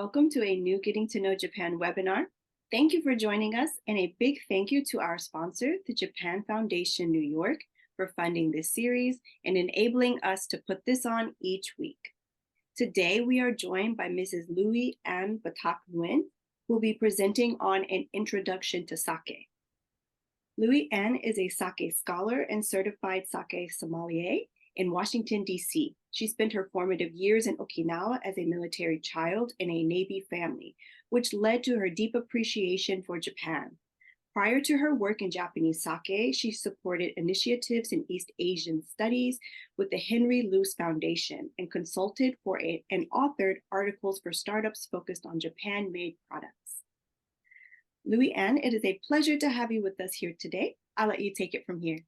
Welcome to a new Getting to Know Japan webinar. Thank you for joining us, and a big thank you to our sponsor, the Japan Foundation New York, for funding this series and enabling us to put this on each week. Today, we are joined by Mrs. Louie Anne Batac Nguyen, who will be presenting on an introduction to sake. Louie Anne is a sake scholar and certified sake sommelier in Washington, D.C. She spent her formative years in Okinawa as a military child in a Navy family, which led to her deep appreciation for Japan. Prior to her work in Japanese sake, she supported initiatives in East Asian studies with the Henry Luce Foundation and consulted for and authored articles for startups focused on Japan-made products. Louie Anne, it is a pleasure to have you with us here today. I'll let you take it from here.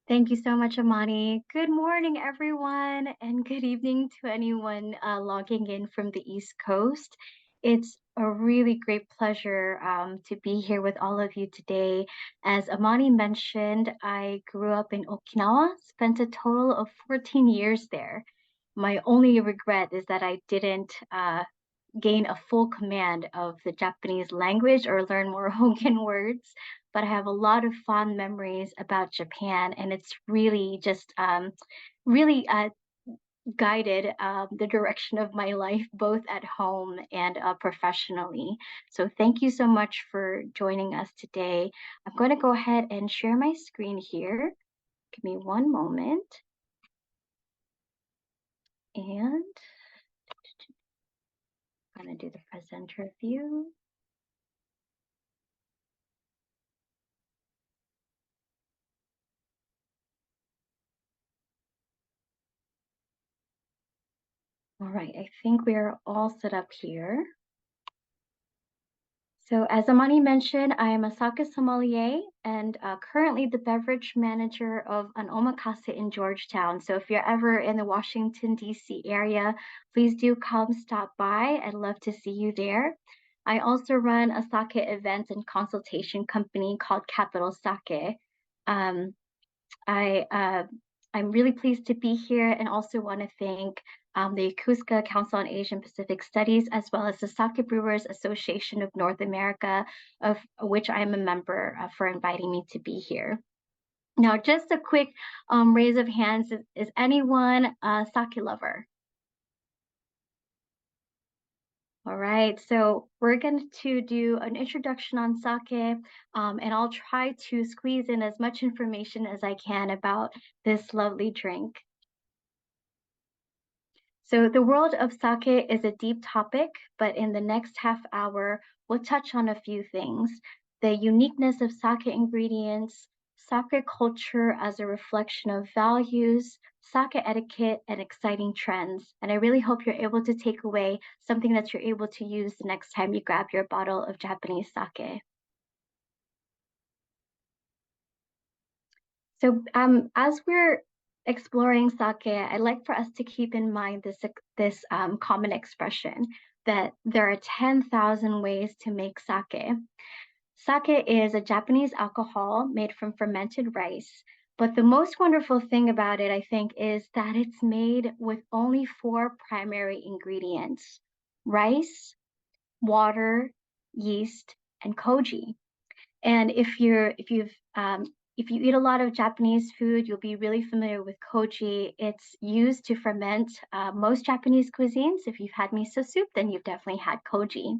Thank you so much, Amani. Good morning, everyone, and good evening to anyone logging in from the East Coast. It's a really great pleasure to be here with all of you today. As Amani mentioned, I grew up in Okinawa, spent a total of 14 years there. My only regret is that I didn't gain a full command of the Japanese language or learn more Hokkien words, but I have a lot of fond memories about Japan, and it's really just really guided the direction of my life, both at home and professionally. So thank you so much for joining us today. I'm going to go ahead and share my screen here. Give me one moment. And I'm going to do the presenter view. All right, I think we're all set up here. So as Amani mentioned, I am a sake sommelier and currently the beverage manager of an omakase in Georgetown. So if you're ever in the Washington, D.C. area, please do come stop by. I'd love to see you there. I also run a sake events and consultation company called Capital Sake. I'm really pleased to be here and also want to thank the Yokosuka Council on Asian Pacific Studies, as well as the Sake Brewers Association of North America, of which I am a member, for inviting me to be here. Now, just a quick raise of hands. Is anyone a sake lover? All right, so we're going to do an introduction on sake, and I'll try to squeeze in as much information as I can about this lovely drink. So the world of sake is a deep topic, but in the next half hour, we'll touch on a few things: the uniqueness of sake ingredients, sake culture as a reflection of values, sake etiquette, and exciting trends. And I really hope you're able to take away something that you're able to use the next time you grab your bottle of Japanese sake. So as we're exploring sake, I'd like for us to keep in mind this common expression that there are 10,000 ways to make sake. Sake is a Japanese alcohol made from fermented rice, but the most wonderful thing about it, I think, is that it's made with only 4 primary ingredients: rice, water, yeast, and koji. And if you eat a lot of Japanese food, you'll be really familiar with koji. It's used to ferment most Japanese cuisines. If you've had miso soup, then you've definitely had koji.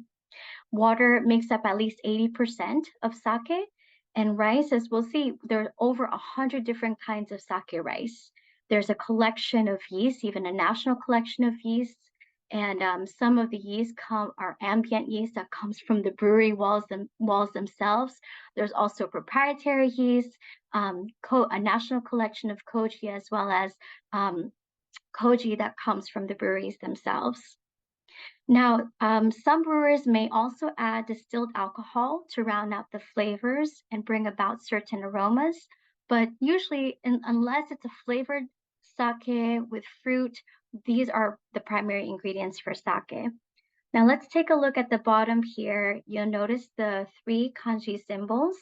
Water makes up at least 80% of sake. And rice, as we'll see, there are over 100 different kinds of sake rice. There's a collection of yeast, even a national collection of yeasts. And some of the yeast are ambient yeast that comes from the brewery walls themselves. There's also proprietary yeast, a national collection of koji, as well as koji that comes from the breweries themselves. Now, some brewers may also add distilled alcohol to round out the flavors and bring about certain aromas, but usually, unless it's a flavored sake with fruit, these are the primary ingredients for sake. Now let's take a look at the bottom here. You'll notice the 3 kanji symbols,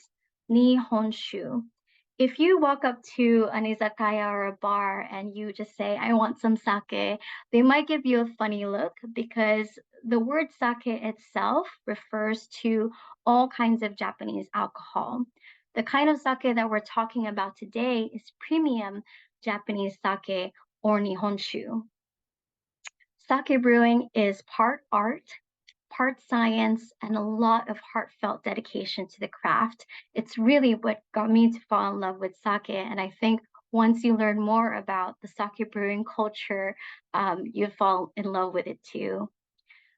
ni, hon, shu. If you walk up to an izakaya or a bar and you just say, I want some sake, they might give you a funny look because the word sake itself refers to all kinds of Japanese alcohol. The kind of sake that we're talking about today is premium Japanese sake or nihonshu. Sake brewing is part art, part science, and a lot of heartfelt dedication to the craft. It's really what got me to fall in love with sake. And I think once you learn more about the sake brewing culture, you fall in love with it too.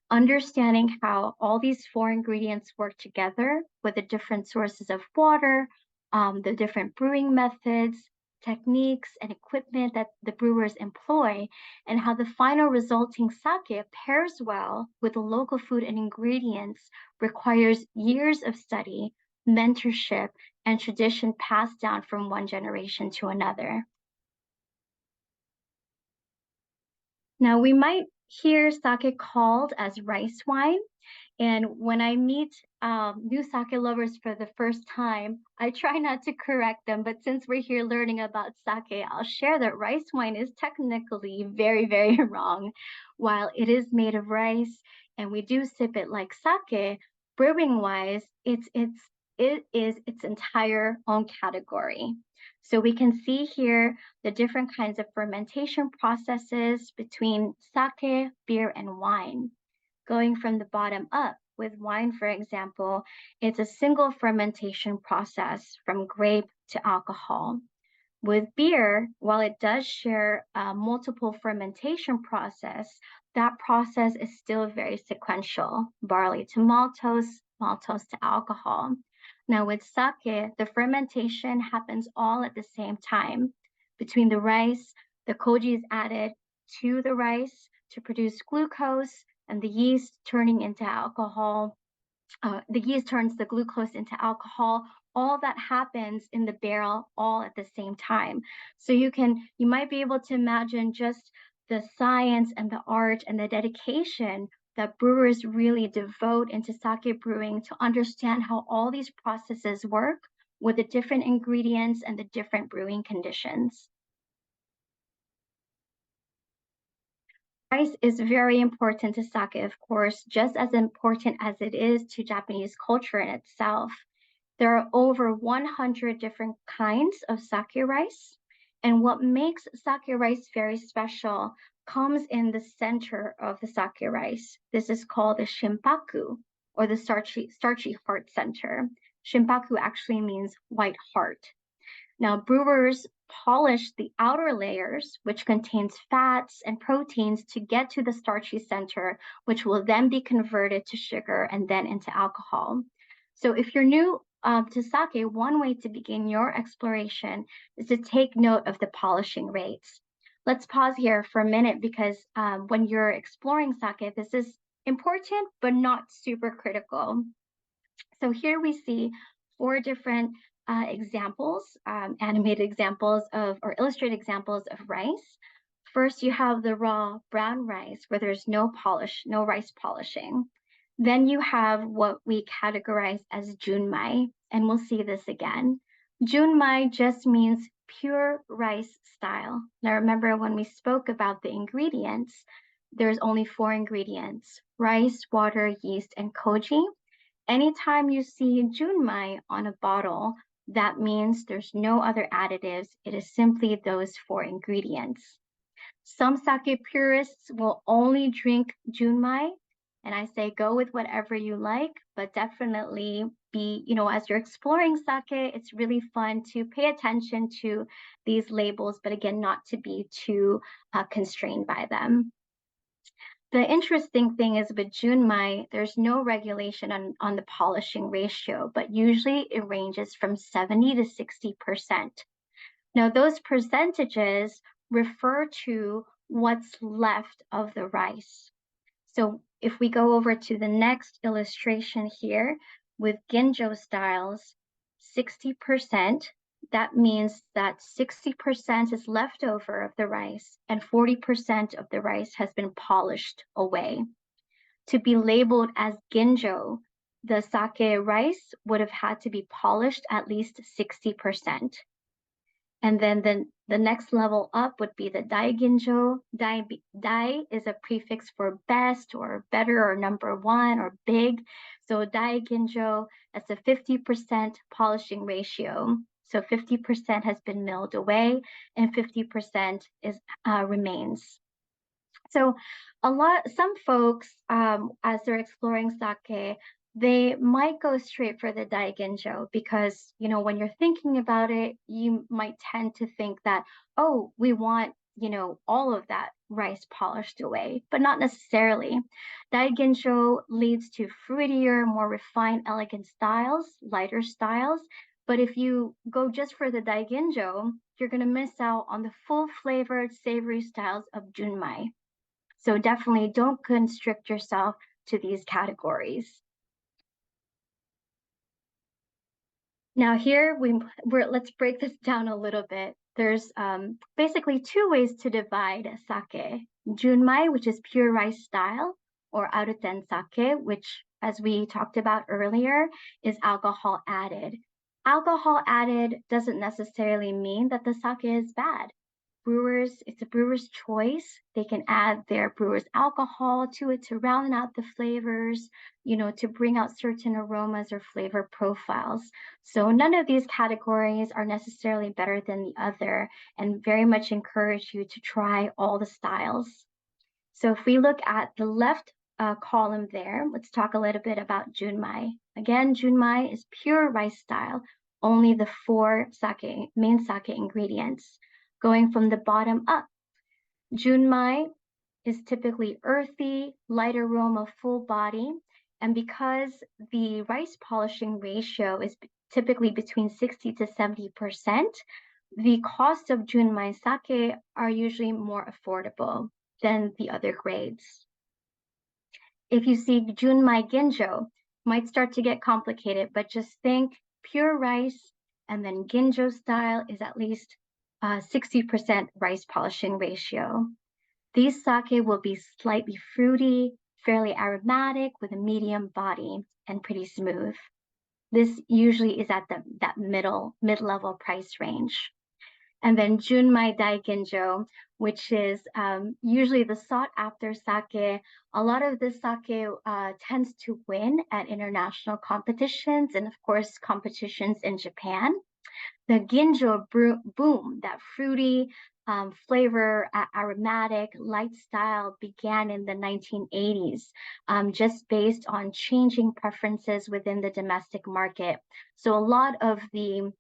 Understanding how all these four ingredients work together with the different sources of water, the different brewing methods, techniques, and equipment that the brewers employ, and how the final resulting sake pairs well with the local food and ingredients requires years of study, mentorship, and tradition passed down from one generation to another. Now, we might hear sake called as rice wine. And when I meet new sake lovers for the first time, I try not to correct them. But since we're here learning about sake, I'll share that rice wine is technically very, very wrong. While it is made of rice and we do sip it like sake, brewing wise, it is its entire own category. So we can see here the different kinds of fermentation processes between sake, beer, and wine. Going from the bottom up, with wine, for example, it's a single fermentation process from grape to alcohol. With beer, while it does share a multiple fermentation process, that process is still very sequential, barley to maltose, maltose to alcohol. Now with sake, the fermentation happens all at the same time. Between the rice, the koji is added to the rice to produce glucose, and the yeast turning into alcohol. The yeast turns the glucose into alcohol. All that happens in the barrel all at the same time. So you might be able to imagine just the science and the art and the dedication that brewers really devote into sake brewing to understand how all these processes work with the different ingredients and the different brewing conditions. Rice is very important to sake, of course, just as important as it is to Japanese culture in itself. There are over 100 different kinds of sake rice, and what makes sake rice very special comes in the center of the sake rice. This is called the shimpaku, or the starchy heart center. Shimpaku actually means white heart. Now, brewers polish the outer layers, which contains fats and proteins, to get to the starchy center, which will then be converted to sugar and then into alcohol. So if you're new to sake, one way to begin your exploration is to take note of the polishing rates. Let's pause here for a minute because when you're exploring sake, this is important, but not super critical. So here we see four different examples, animated examples of, or illustrated examples of rice. First, you have the raw brown rice where there's no polish, no rice polishing. Then you have what we categorize as junmai, and we'll see this again. Junmai just means pure rice style. Now remember when we spoke about the ingredients, there's only four ingredients: rice, water, yeast, and koji. Anytime you see junmai on a bottle, that means there's no other additives. It is simply those four ingredients. Some sake purists will only drink junmai, and I say go with whatever you like, but definitely as you're exploring sake, it's really fun to pay attention to these labels, but again, not to be too constrained by them. The interesting thing is with junmai, there's no regulation on the polishing ratio, but usually it ranges from 70 to 60%. Now, those percentages refer to what's left of the rice. So if we go over to the next illustration here with ginjo styles, 60%, that means that 60% is left over of the rice and 40% of the rice has been polished away. To be labeled as ginjo, the sake rice would have had to be polished at least 60%. And then the next level up would be the daiginjo. Dai is a prefix for best or better or number one or big. So daiginjo, that's a 50% polishing ratio. So 50% has been milled away and 50% is remains. So some folks, as they're exploring sake, they might go straight for the daiginjo because, when you're thinking about it, you might tend to think that, oh, we want, all of that rice polished away, but not necessarily. Daiginjo leads to fruitier, more refined, elegant styles, lighter styles. But if you go just for the daiginjo, you're going to miss out on the full flavored, savory styles of junmai. So definitely don't constrict yourself to these categories. Now here let's break this down a little bit. There's basically two ways to divide sake. Junmai, which is pure rice style, or aruten sake, which, as we talked about earlier, is alcohol added. Alcohol added doesn't necessarily mean that the sake is bad. It's a brewer's choice. They can add their brewer's alcohol to it to round out the flavors, to bring out certain aromas or flavor profiles. So none of these categories are necessarily better than the other, and very much encourage you to try all the styles. So if we look at the left column there, let's talk a little bit about junmai. Again, junmai is pure rice style, only the four main sake ingredients. Going from the bottom up, junmai is typically earthy, light aroma, full body. And because the rice polishing ratio is typically between 60 to 70%, the cost of junmai sake are usually more affordable than the other grades. If you see junmai ginjo, might start to get complicated, but just think pure rice, and then ginjo style is at least 60% rice polishing ratio. These sake will be slightly fruity, fairly aromatic with a medium body, and pretty smooth. This usually is at that mid-level price range. And then junmai daiginjo, which is usually the sought-after sake. A lot of this sake tends to win at international competitions and, of course, competitions in Japan. The ginjo boom, that fruity flavor, aromatic, light style began in the 1980s, just based on changing preferences within the domestic market. So a lot of the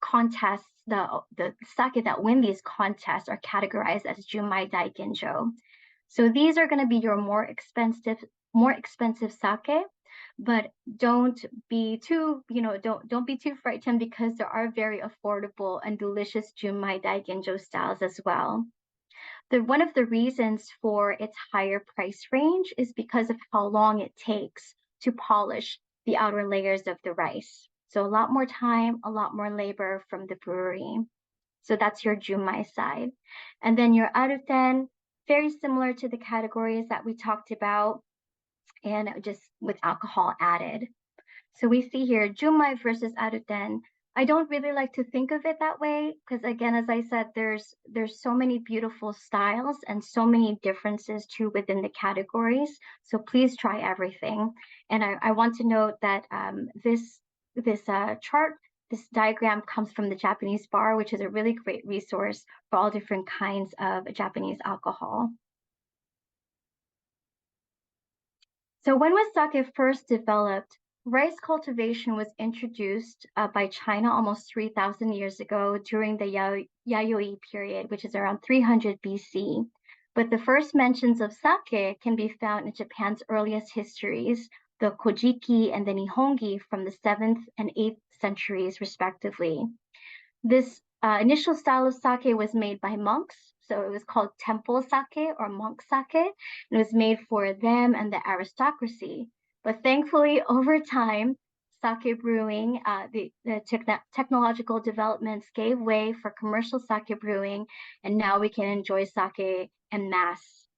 contests, the sake that win these contests are categorized as junmai daiginjo. So these are going to be your more expensive sake, but don't be too frightened because there are very affordable and delicious junmai daiginjo styles as well. One of the reasons for its higher price range is because of how long it takes to polish the outer layers of the rice. So a lot more time, a lot more labor from the brewery. So that's your junmai side. And then your aruten, very similar to the categories that we talked about, and just with alcohol added. So we see here junmai versus aruten. I don't really like to think of it that way because, again, as I said, there's so many beautiful styles and so many differences too within the categories. So please try everything. And I want to note that this chart, this diagram comes from the Japanese bar, which is a really great resource for all different kinds of Japanese alcohol. So when was sake first developed? Rice cultivation was introduced by China almost 3,000 years ago during the Yayoi period, which is around 300 BC. But the first mentions of sake can be found in Japan's earliest histories, the Kojiki and the Nihongi from the 7th and 8th centuries, respectively. This initial style of sake was made by monks. So it was called temple sake or monk sake. And it was made for them and the aristocracy. But thankfully, over time, sake brewing, the technological developments gave way for commercial sake brewing, and now we can enjoy sake en masse.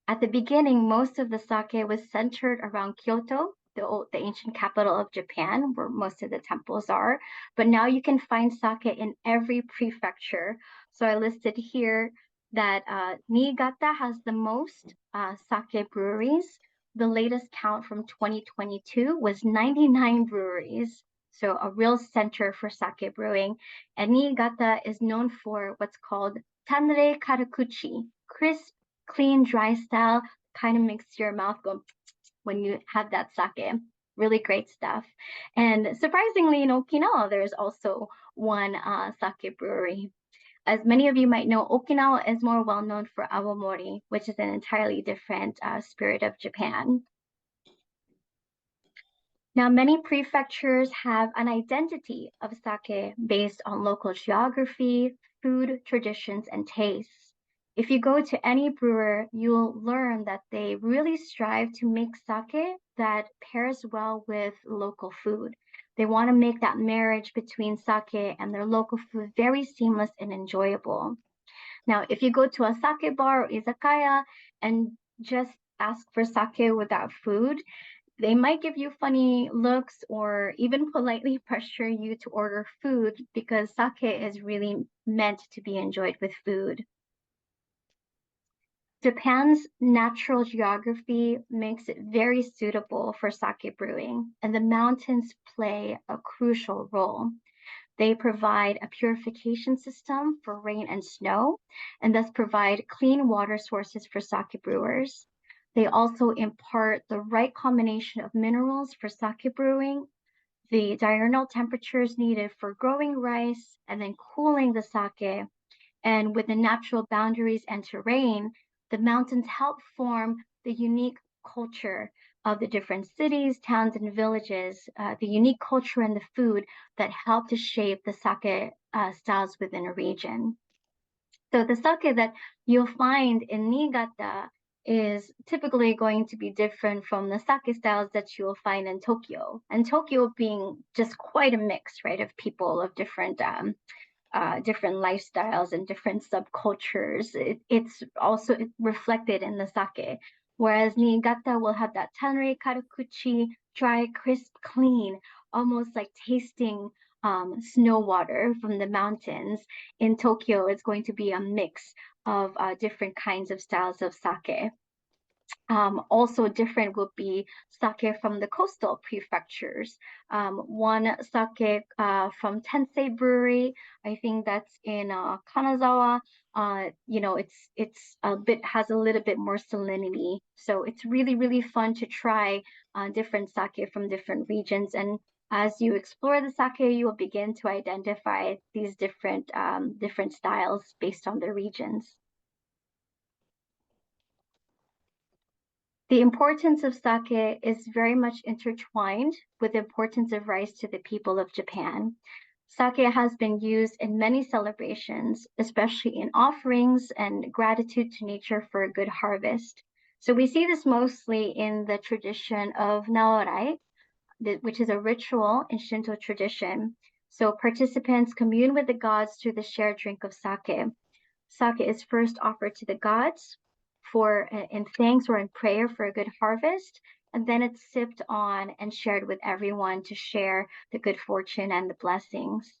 At the beginning, most of the sake was centered around Kyoto, the ancient capital of Japan, where most of the temples are. But now you can find sake in every prefecture. So I listed here that Niigata has the most sake breweries. The latest count from 2022 was 99 breweries. So a real center for sake brewing. And Niigata is known for what's called Tanrei Karakuchi, crisp, clean, dry style, kind of makes your mouth go when you have that sake. Really great stuff. And surprisingly, in Okinawa, there's also one sake brewery. As many of you might know, Okinawa is more well known for awamori, which is an entirely different spirit of Japan. Now, many prefectures have an identity of sake based on local geography, food, traditions, and tastes. If you go to any brewer, you'll learn that they really strive to make sake that pairs well with local food. They want to make that marriage between sake and their local food very seamless and enjoyable. Now, if you go to a sake bar or izakaya and just ask for sake without food, they might give you funny looks or even politely pressure you to order food because sake is really meant to be enjoyed with food. Japan's natural geography makes it very suitable for sake brewing, and the mountains play a crucial role. They provide a purification system for rain and snow, and thus provide clean water sources for sake brewers. They also impart the right combination of minerals for sake brewing, the diurnal temperatures needed for growing rice, and then cooling the sake. And with the natural boundaries and terrain, the mountains help form the unique culture of the different cities, towns, and villages, the unique culture and the food that help to shape the sake styles within a region. So the sake that you'll find in Niigata is typically going to be different from the sake styles that you'll find in Tokyo. And Tokyo being just quite a mix, right, of people of different lifestyles and different subcultures. It's also reflected in the sake. Whereas Niigata will have that Tanrei Karakuchi, dry, crisp, clean, almost like tasting snow water from the mountains. In Tokyo, it's going to be a mix of different kinds of styles of sake. Also different would be sake from the coastal prefectures. One sake from Tensei Brewery, I think that's in Kanazawa. It's a bit has a little bit more salinity, so it's really fun to try different sake from different regions. And as you explore the sake, you will begin to identify these different styles based on the regions. The importance of sake is very much intertwined with the importance of rice to the people of Japan. Sake has been used in many celebrations, especially in offerings and gratitude to nature for a good harvest. So we see this mostly in the tradition of Naorai, which is a ritual in Shinto tradition. So participants commune with the gods through the shared drink of sake. Sake is first offered to the gods for in thanks or in prayer for a good harvest, and then it's sipped on and shared with everyone to share the good fortune and the blessings.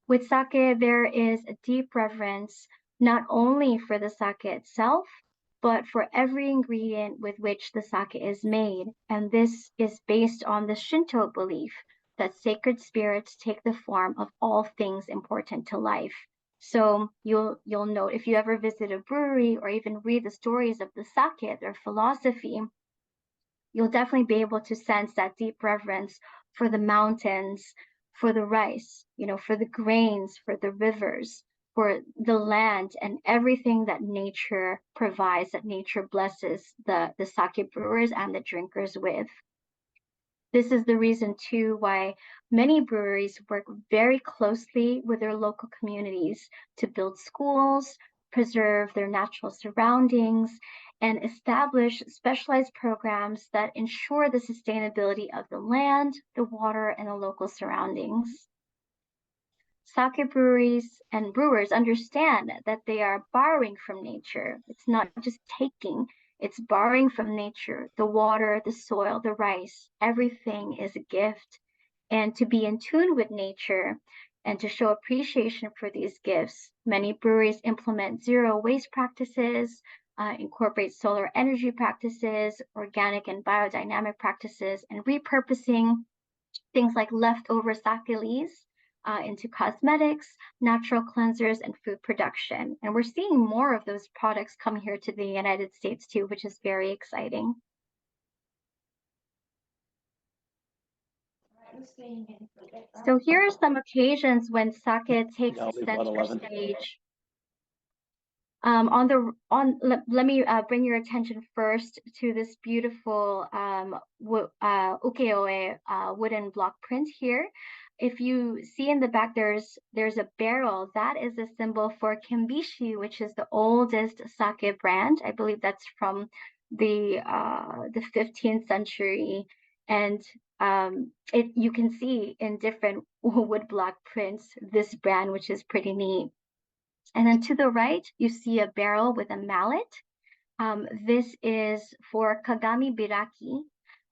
With sake, there is a deep reverence not only for the sake itself, but for every ingredient with which the sake is made. And this is based on the Shinto belief that sacred spirits take the form of all things important to life. So you'll note if you ever visit a brewery or even read the stories of the sake, their philosophy, you'll definitely be able to sense that deep reverence for the mountains, for the rice, for the grains, for the rivers, for the land and everything that nature provides, that nature blesses the sake brewers and the drinkers with. This is the reason too why many breweries work very closely with their local communities to build schools, preserve their natural surroundings, and establish specialized programs that ensure the sustainability of the land, the water, and the local surroundings. Sake breweries and brewers understand that they are borrowing from nature. It's not just taking, It's borrowing from nature, the water, the soil, the rice. Everything is a gift. And to be in tune with nature and to show appreciation for these gifts, many breweries implement zero waste practices, incorporate solar energy practices, organic and biodynamic practices, and repurposing things like leftover sake leaves into cosmetics, natural cleansers, and food production. And we're seeing more of those products come here to the United States too, which is very exciting. So here are some occasions when sake takes center stage. Let me bring your attention first to this beautiful ukiyo-e wooden block print here. If you see in the back, there's a barrel. That is a symbol for Kimbishi, which is the oldest sake brand. I believe that's from the 15th century, and you can see in different wood block prints this brand, which is pretty neat. And then to the right, you see a barrel with a mallet. This is for Kagami Biraki,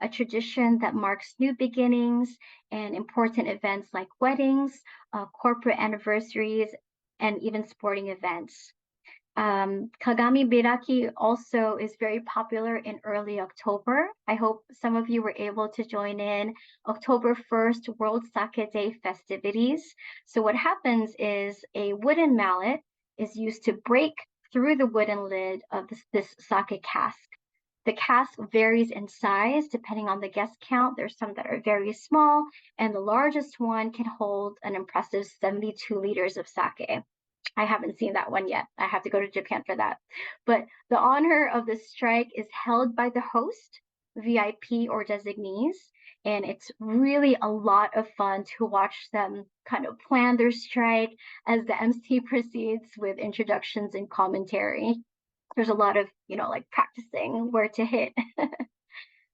a tradition that marks new beginnings and important events like weddings, corporate anniversaries, and even sporting events. Kagami Biraki also is very popular in early October. I hope some of you were able to join in October 1st World Sake Day festivities. So what happens is a wooden mallet is used to break through the wooden lid of this sake cask. The cask varies in size depending on the guest count. There's some that are very small, and the largest one can hold an impressive 72 liters of sake. I haven't seen that one yet. I have to go to Japan for that. But the honor of the strike is held by the host, VIP, or designees. And it's really a lot of fun to watch them kind of plan their strike as the MC proceeds with introductions and commentary. There's a lot of, like practicing where to hit.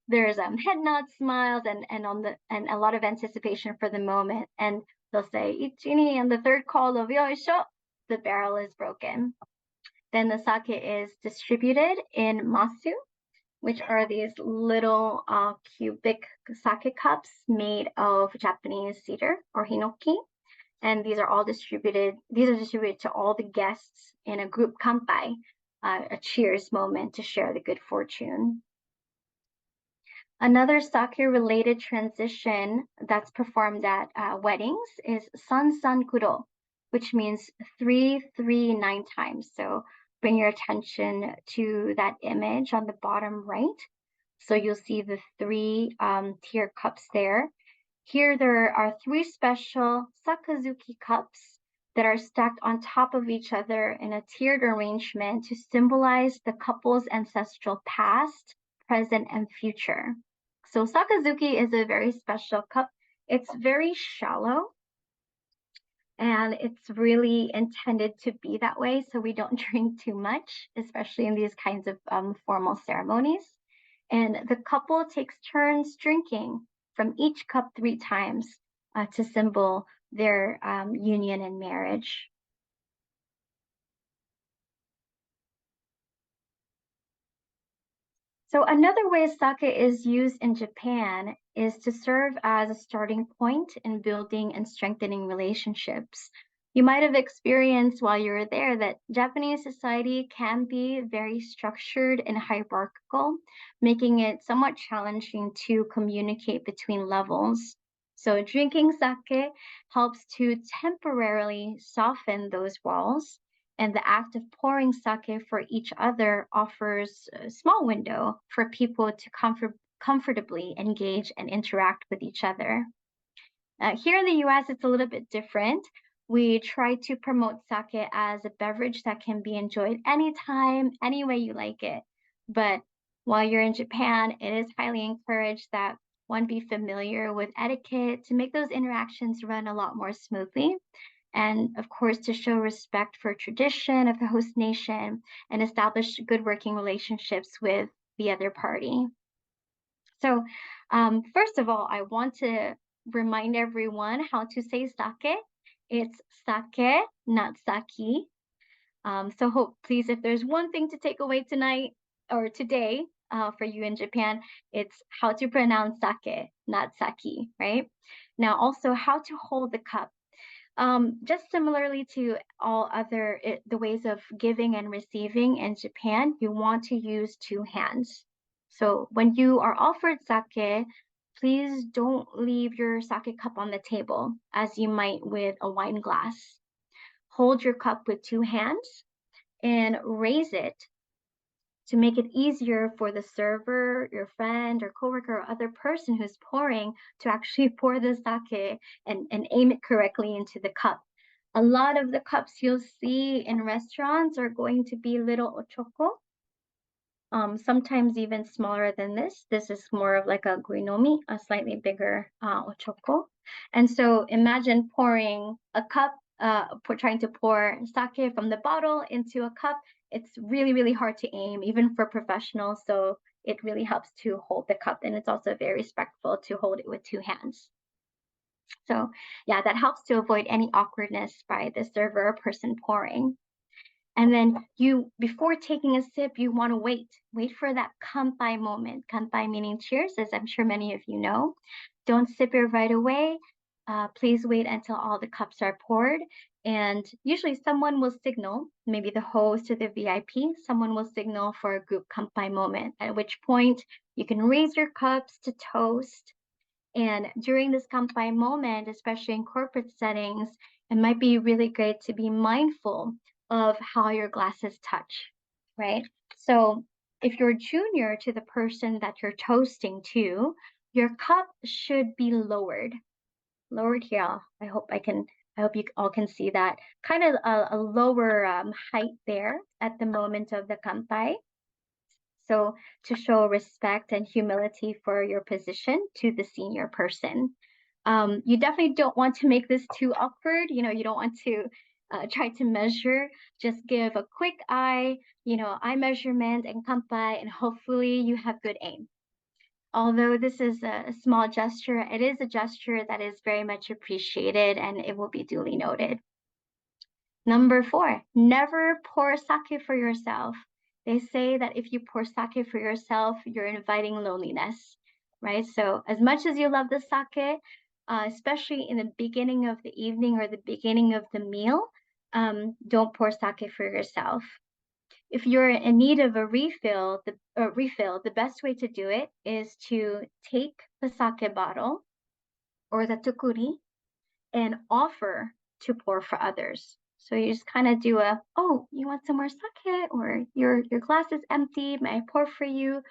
There's head nods, smiles, and a lot of anticipation for the moment. And they'll say, Ichini, and the third call of yoisho, the barrel is broken. Then the sake is distributed in masu, which are these little cubic sake cups made of Japanese cedar or hinoki. And these are distributed to all the guests in a group kanpai, a cheers moment to share the good fortune. Another sake-related transition that's performed at weddings is san kuro, which means 339 times. So bring your attention to that image on the bottom right. So you'll see the three tier cups there. Here there are three special sakazuki cups that are stacked on top of each other in a tiered arrangement to symbolize the couple's ancestral past, present, and future. So sakazuki is a very special cup. It's very shallow, and it's really intended to be that way so we don't drink too much, especially in these kinds of formal ceremonies. And the couple takes turns drinking from each cup 3 times to symbol their union and marriage. So another way sake is used in Japan is to serve as a starting point in building and strengthening relationships. You might have experienced while you were there that Japanese society can be very structured and hierarchical, making it somewhat challenging to communicate between levels. So drinking sake helps to temporarily soften those walls, and the act of pouring sake for each other offers a small window for people to comfortably engage and interact with each other. Here in the US, it's a little bit different. We try to promote sake as a beverage that can be enjoyed anytime, any way you like it. But while you're in Japan, it is highly encouraged that one be familiar with etiquette to make those interactions run a lot more smoothly. And of course, to show respect for tradition of the host nation and establish good working relationships with the other party. So first of all, I want to remind everyone how to say sake. It's sake, not saki. So please, if there's one thing to take away tonight, or today, for you in Japan, it's how to pronounce sake, not saki, right? Now, also how to hold the cup. Just similarly to all other the ways of giving and receiving in Japan, you want to use two hands. So when you are offered sake, please don't leave your sake cup on the table as you might with a wine glass. Hold your cup with two hands and raise it to make it easier for the server, your friend or coworker or other person who's pouring to actually pour the sake and aim it correctly into the cup. A lot of the cups you'll see in restaurants are going to be little ochoko, sometimes even smaller than this. This is more of like a guinomi, a slightly bigger ochoko. And so imagine pouring a cup, trying to pour sake from the bottle into a cup. It's really, really hard to aim, even for professionals. So it really helps to hold the cup. And it's also very respectful to hold it with two hands. So yeah, that helps to avoid any awkwardness by the server or person pouring. And then you, before taking a sip, you want to wait for that kanpai moment. Kanpai meaning cheers, as I'm sure many of you know. Don't sip it right away. Please wait until all the cups are poured. And usually someone will signal, maybe the host or the VIP, someone will signal for a group kanpai moment, at which point you can raise your cups to toast. And during this kanpai moment, especially in corporate settings, it might be really great to be mindful of how your glasses touch, right? So if you're junior to the person that you're toasting to, your cup should be lowered here. I hope you all can see that. Kind of a lower height there at the moment of the kanpai. So to show respect and humility for your position to the senior person. You definitely don't want to make this too awkward. You don't want to try to measure. Just give a quick eye measurement and kanpai, and hopefully you have good aim. Although this is a small gesture, it is a gesture that is very much appreciated and it will be duly noted. Number 4, never pour sake for yourself. They say that if you pour sake for yourself, you're inviting loneliness, right? So as much as you love the sake, especially in the beginning of the evening or the beginning of the meal, don't pour sake for yourself. If you're in need of a refill, the best way to do it is to take the sake bottle or the tukuri and offer to pour for others. So you just kind of do oh, you want some more sake, or your glass is empty, may I pour for you?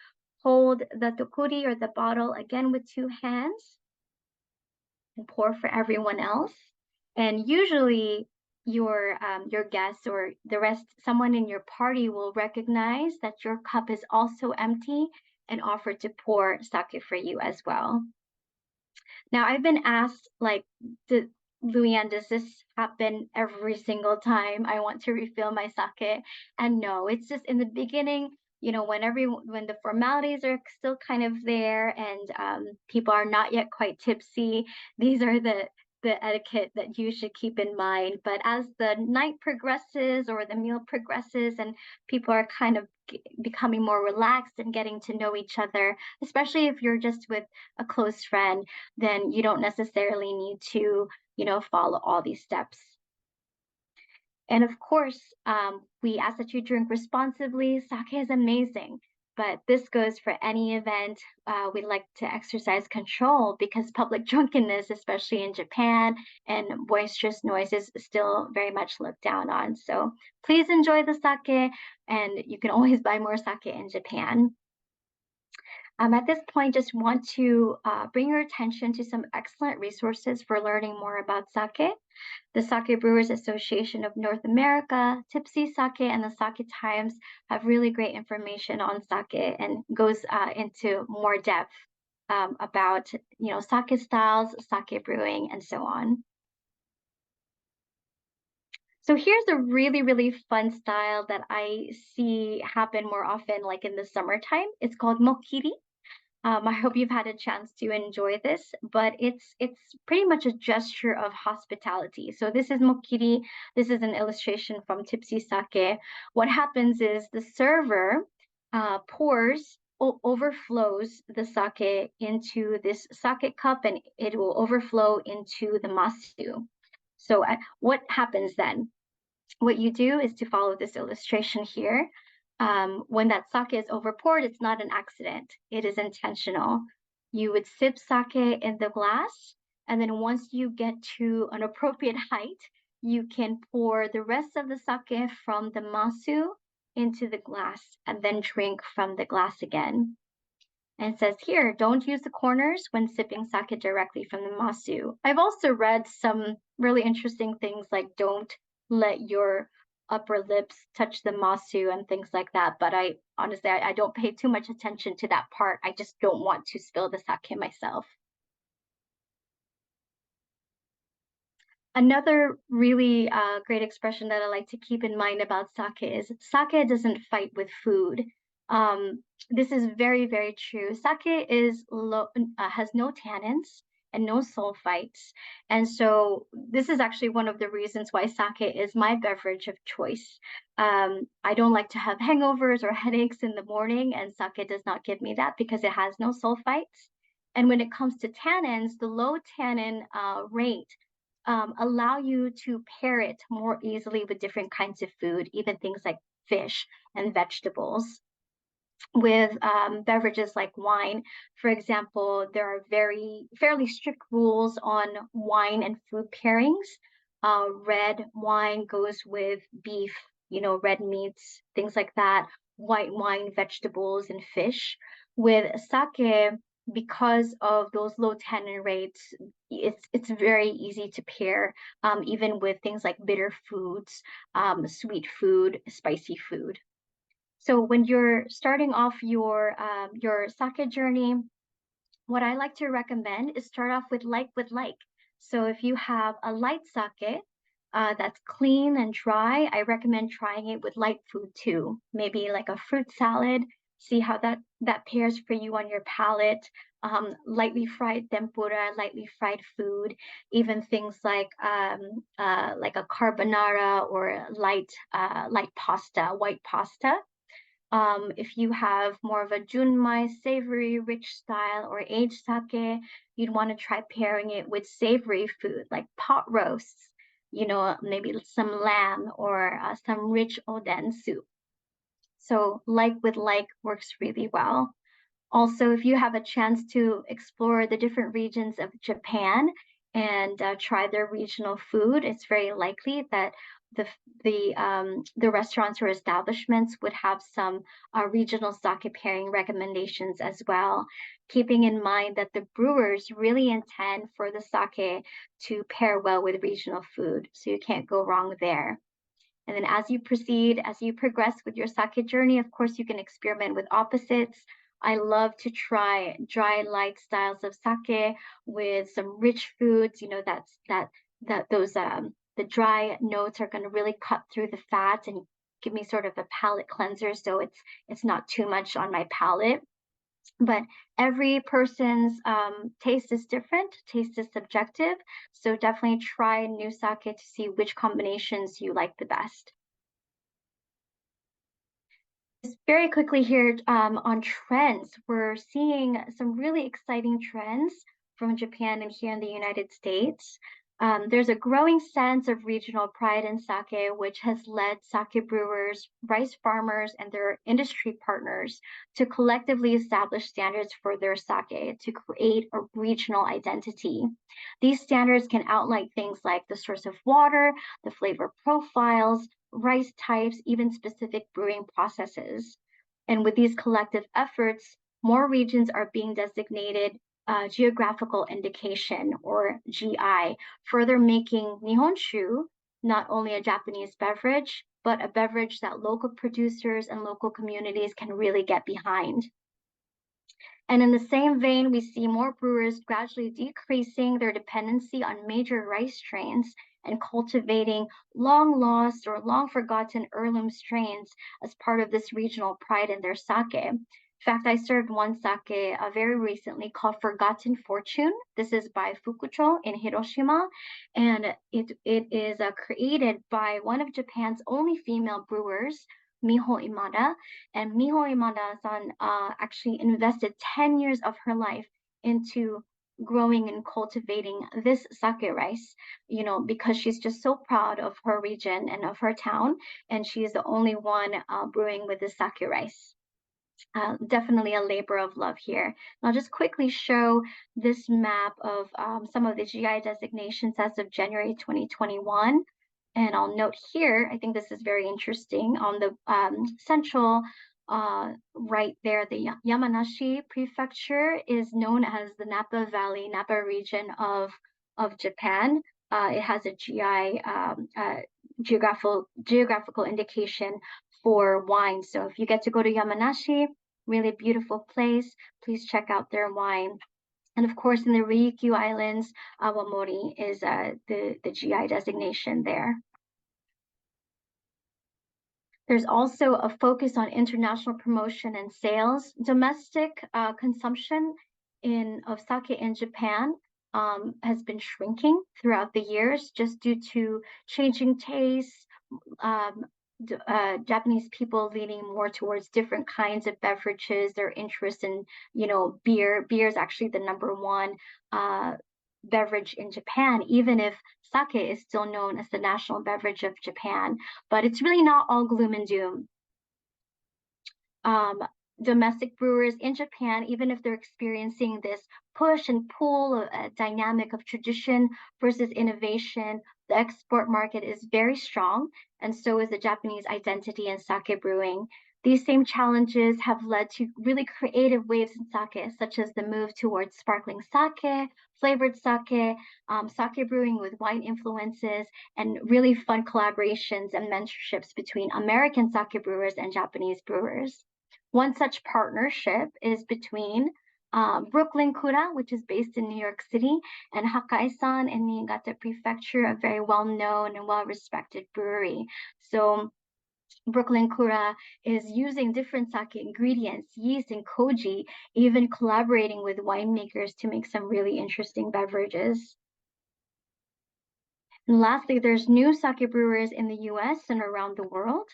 Hold the tokuri or the bottle again with two hands and pour for everyone else. And usually your guests or the rest, someone in your party will recognize that your cup is also empty and offer to pour sake for you as well. Now, I've been asked, like, Louie Anne, does this happen every single time I want to refill my sake? And no, it's just in the beginning, when the formalities are still kind of there and people are not yet quite tipsy, these are the etiquette that you should keep in mind. But as the night progresses or the meal progresses and people are kind of becoming more relaxed and getting to know each other, especially if you're just with a close friend, then you don't necessarily need to, follow all these steps. And of course, we ask that you drink responsibly. Sake is amazing, but this goes for any event. We like to exercise control because public drunkenness, especially in Japan, and boisterous noise is still very much looked down on. So please enjoy the sake, and you can always buy more sake in Japan. At this point, just want to bring your attention to some excellent resources for learning more about sake. The Sake Brewers Association of North America, Tipsy Sake, and the Sake Times have really great information on sake and goes into more depth about sake styles, sake brewing, and so on. So here's a really, really fun style that I see happen more often, like in the summertime. It's called mokiri. I hope you've had a chance to enjoy this, but it's pretty much a gesture of hospitality. So this is mokiri. This is an illustration from Tipsy Sake. What happens is the server overflows the sake into this sake cup, and it will overflow into the masu. So what happens then? What you do is to follow this illustration here. When that sake is overpoured, it's not an accident. It is intentional. You would sip sake in the glass, and then once you get to an appropriate height, you can pour the rest of the sake from the masu into the glass and then drink from the glass again. And it says here, don't use the corners when sipping sake directly from the masu. I've also read some really interesting things like don't let your upper lips touch the masu and things like that. But I honestly, I don't pay too much attention to that part. I just don't want to spill the sake myself. Another really great expression that I like to keep in mind about sake is sake doesn't fight with food. This is very, very true. Sake is has no tannins and no sulfites. And so this is actually one of the reasons why sake is my beverage of choice. I don't like to have hangovers or headaches in the morning, and sake does not give me that because it has no sulfites. And when it comes to tannins, the low tannin rate allow you to pair it more easily with different kinds of food, even things like fish and vegetables. With beverages like wine, for example, there are fairly strict rules on wine and food pairings. Red wine goes with beef, red meats, things like that. White wine, vegetables, and fish. With sake, because of those low tannin rates, it's very easy to pair, even with things like bitter foods, sweet food, spicy food. So when you're starting off your sake journey, what I like to recommend is start off with like. So if you have a light sake that's clean and dry, I recommend trying it with light food too. Maybe like a fruit salad. See how that pairs for you on your palate. Lightly fried tempura, lightly fried food, even things like a carbonara or light pasta, white pasta. If you have more of a junmai, savory, rich style, or aged sake, you'd want to try pairing it with savory food like pot roasts, maybe some lamb or some rich oden soup. So like with like works really well. Also, if you have a chance to explore the different regions of Japan and try their regional food, it's very likely that the the restaurants or establishments would have some regional sake pairing recommendations as well, keeping in mind that the brewers really intend for the sake to pair well with regional food, so you can't go wrong there. And then as you proceed, as you progress with your sake journey, of course, you can experiment with opposites. I love to try dry, light styles of sake with some rich foods. That those the dry notes are going to really cut through the fat and give me sort of a palate cleanser, so it's not too much on my palate. But every person's taste is different, taste is subjective. So definitely try new sake to see which combinations you like the best. Just very quickly here on trends, we're seeing some really exciting trends from Japan and here in the United States. There's a growing sense of regional pride in sake, which has led sake brewers, rice farmers, and their industry partners to collectively establish standards for their sake to create a regional identity. These standards can outline things like the source of water, the flavor profiles, rice types, even specific brewing processes. And with these collective efforts, more regions are being designated geographical indication or GI, further making Nihonshu not only a Japanese beverage, but a beverage that local producers and local communities can really get behind. And in the same vein, we see more brewers gradually decreasing their dependency on major rice strains and cultivating long lost or long forgotten heirloom strains as part of this regional pride in their sake. In fact, I served one sake very recently called Forgotten Fortune. This is by Fukucho in Hiroshima, and it is created by one of Japan's only female brewers Miho Imada. And Miho Imada-san actually invested 10 years of her life into growing and cultivating this sake rice, because she's just so proud of her region and of her town, and she is the only one brewing with this sake rice. Definitely a labor of love here. And I'll just quickly show this map of some of the GI designations as of January 2021. And I'll note here, I think this is very interesting, on the central right there, the Yamanashi prefecture is known as the Napa Valley, Napa region of Japan. It has a GI geographical indication for wine. So if you get to go to Yamanashi, really beautiful place, please check out their wine. And of course, in the Ryukyu Islands, Awamori is the GI designation there. There's also a focus on international promotion and sales. Domestic consumption of sake in Japan has been shrinking throughout the years just due to changing tastes, Japanese people leaning more towards different kinds of beverages, their interest in, beer. Beer is actually the number one beverage in Japan, even if sake is still known as the national beverage of Japan. But it's really not all gloom and doom. Domestic brewers in Japan, even if they're experiencing this push and pull dynamic of tradition versus innovation, the export market is very strong, and so is the Japanese identity in sake brewing. These same challenges have led to really creative waves in sake, such as the move towards sparkling sake, flavored sake, sake brewing with wine influences, and really fun collaborations and mentorships between American sake brewers and Japanese brewers. One such partnership is between Brooklyn Kura, which is based in New York City, and Hakai-san in Niigata Prefecture, a very well-known and well-respected brewery. So Brooklyn Kura is using different sake ingredients, yeast and koji, even collaborating with winemakers to make some really interesting beverages. And lastly, there's new sake brewers in the US and around the world.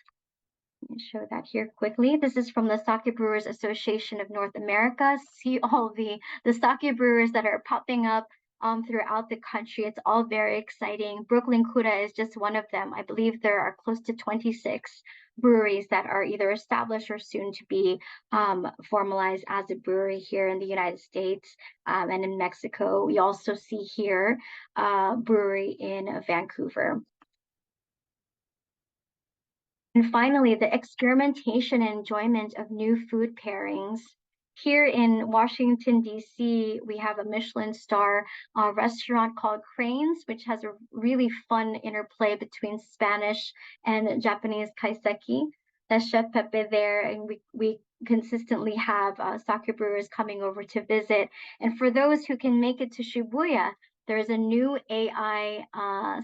Let me show that here quickly. This is from the Sake Brewers Association of North America. See all the sake brewers that are popping up throughout the country. It's all very exciting. Brooklyn Kura is just one of them. I believe there are close to 26 breweries that are either established or soon to be formalized as a brewery here in the United States and in Mexico. We also see here a brewery in Vancouver. And finally, the experimentation and enjoyment of new food pairings. Here in Washington, D.C., we have a Michelin star restaurant called Cranes, which has a really fun interplay between Spanish and Japanese kaiseki. That's Chef Pepe there, and we consistently have sake brewers coming over to visit. And for those who can make it to Shibuya, there's a new AI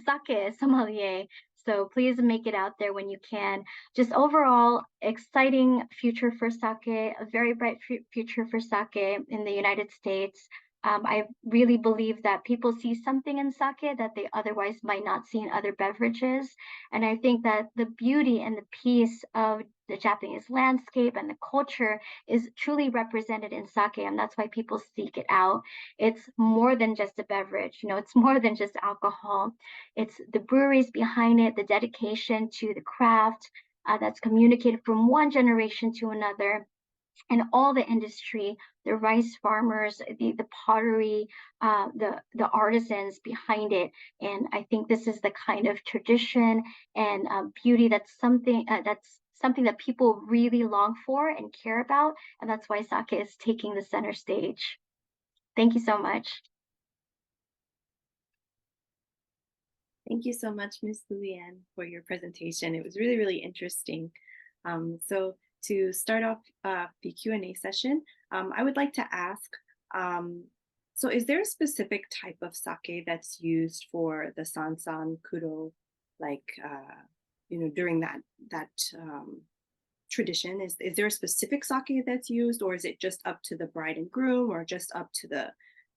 sake sommelier. So please make it out there when you can. Just overall, exciting future for sake, a very bright future for sake in the United States. I really believe that people see something in sake that they otherwise might not see in other beverages. And I think that the beauty and the peace of the Japanese landscape and the culture is truly represented in sake, and that's why people seek it out. It's more than just a beverage, it's more than just alcohol. It's the breweries behind it, the dedication to the craft that's communicated from one generation to another, and all the industry, the rice farmers, the pottery, the artisans behind it. And I think this is the kind of tradition and beauty that's something that people really long for and care about, and that's why sake is taking the center stage. Thank you so much. Thank you so much, Ms. Louie Anne, for your presentation. It was really, really interesting. So to start off the Q&A session, I would like to ask, so is there a specific type of sake that's used for the sansan kuro, like, during that tradition? Is there a specific sake that's used, or is it just up to the bride and groom, or just up to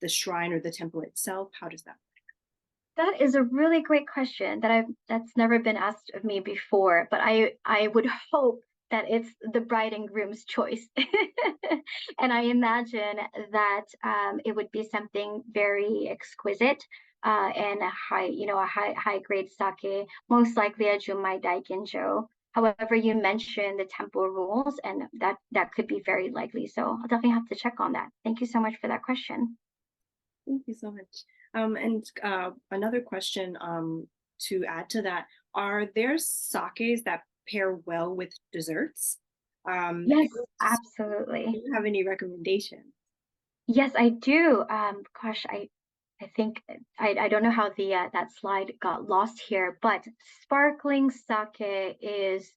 the shrine or the temple itself? How does that work? That is a really great question that's never been asked of me before, but I would hope that it's the bride and groom's choice. And I imagine that it would be something very exquisite and a high, a high grade sake, most likely a Junmai Daiginjo. However, you mentioned the temple rules, and that could be very likely. So I'll definitely have to check on that. Thank you so much for that question. Thank you so much. And another question to add to that, are there sakes that pair well with desserts? Yes, Do absolutely. you have any recommendations? Yes, I do. Gosh, I think I don't know how the that slide got lost here, but sparkling sake is